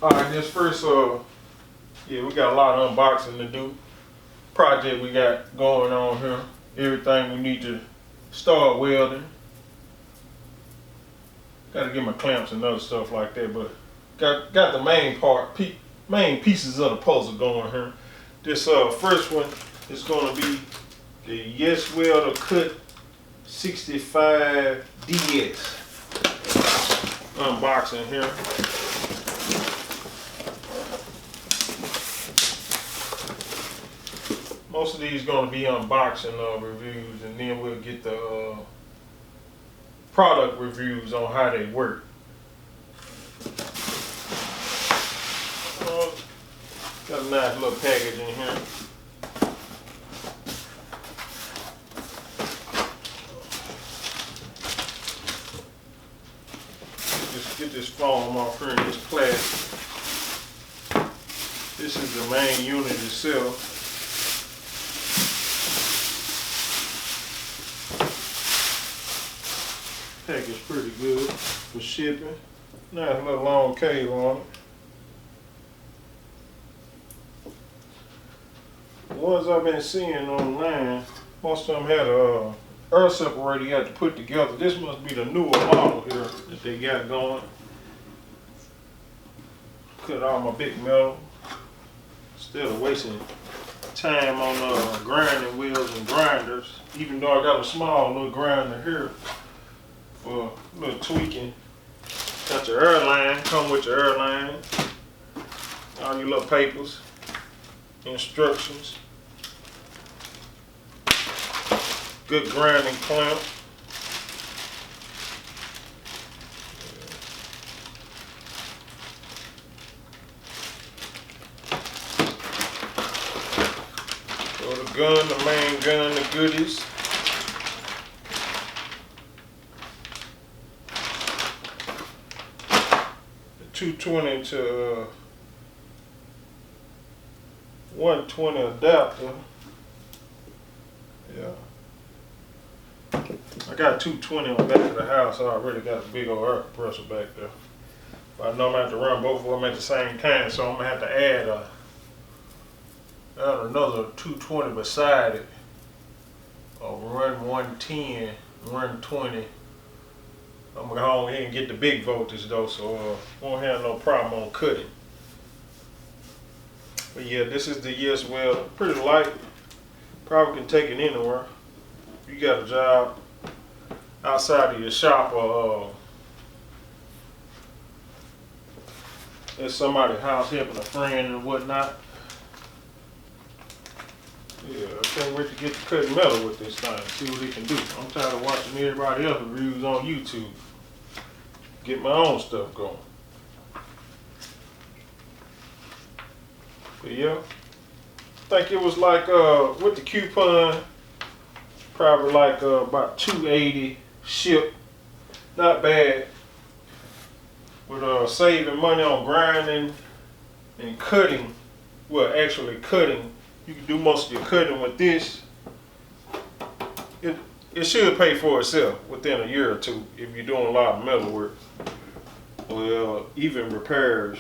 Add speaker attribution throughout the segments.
Speaker 1: Alright, this first, yeah, we got a lot of unboxing to do. Project we got going on here. Everything we need to start welding. Gotta get my clamps and other stuff like that, but got the main pieces of the puzzle going here. This first one is gonna be the Yeswelder Cut 65 DS. Unboxing here. Most of these gonna be unboxing reviews, and then we'll get the product reviews on how they work. Got a nice little package in here. Just get this foam off here in this plastic. This is the main unit itself. Package pretty good for shipping. Nice little long cable on it. The ones I've been seeing online, most of them had a air separator you have to put together. This must be the newer model here that they got going. Cut all my big metal instead of wasting time on grinding wheels and grinders. Even though I got a small little grinder here for a little tweaking. Got your airline, come with your airline. All your little papers, instructions. Good grinding clamp. So the gun, the main gun, the goodies. The 220 to 120 adapter. Yeah. I got 220 on the back of the house. I already got a big old air compressor back there. But I know I'm gonna have to run both of them at the same time, so I'm gonna have to add another 220 beside it. Run 110, run 20. I'm gonna go ahead and get the big voltage though, so won't have no problem on cutting. But yeah, this is the Yeswelder. Pretty light. Probably can take it anywhere. You got a job outside of your shop or at somebody's house helping a friend and whatnot. Yeah, I can't wait to get to cutting metal with this thing, see what it can do. I'm tired of watching everybody else's reviews on YouTube. Get my own stuff going. But yeah, I think it was like with the coupon, probably like about $280 shipped. Not bad. With saving money on grinding and cutting, well actually cutting, you can do most of your cutting with this. It should pay for itself within a year or two if you're doing a lot of metal work. Well, even repairs,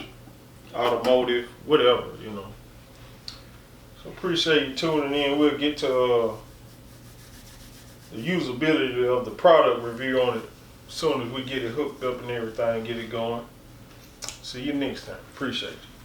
Speaker 1: automotive, whatever, you know. So appreciate you tuning in. We'll get to the usability of the product review on it as soon as we get it hooked up and everything, get it going. See you next time. Appreciate you.